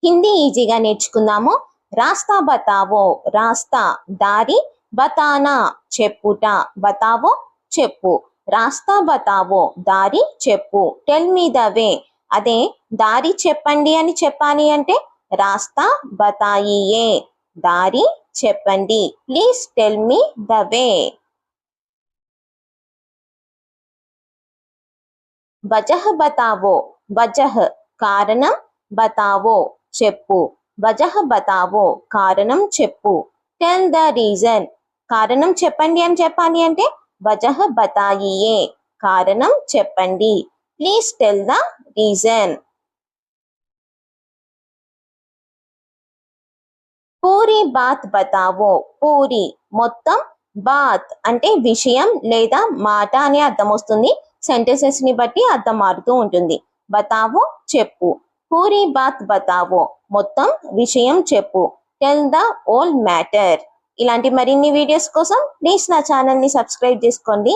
హిందీ ఈజీగా నేర్చుకుందాము. రాస్తా బతావో, రాస్తా దారి, బతానా చెప్పుట, బతావో చెప్పు. రాస్తా బతావో దారి చెప్పు. టెల్ మీ ద వే, అదే దారి చెప్పండి అని చెప్పాలి అంటే రాస్తా బతాయియే, దారి చెప్పండి. Please tell me the way. వజహ్ బతావో, వజహ్ కారణం, బతావో చెప్పు. వజహ్ బతావో కారణం చెప్పు. టెల్ ద రీజన్, కారణం చెప్పండి అని చెప్పాలి అంటే వజహ్ బతాయియే, కారణం చెప్పండి. Please tell the reason. పూరి బాత్ బతావో, పూరి మొత్తం, బాత్ అంటే విషయం లేదా మాట అని అర్థం వస్తుంది. సెంటెన్సెస్ ని బట్టి అర్థం మారుతూ ఉంటుంది. బతావో చెప్పు. పూరి బాత్ బతావో మొత్తం విషయం చెప్పు. Tell the whole matter. ఇలాంటి మరిన్ని వీడియోస్ కోసం ప్లీజ్ నా ఛానల్ ని సబ్స్క్రైబ్ చేసుకోండి.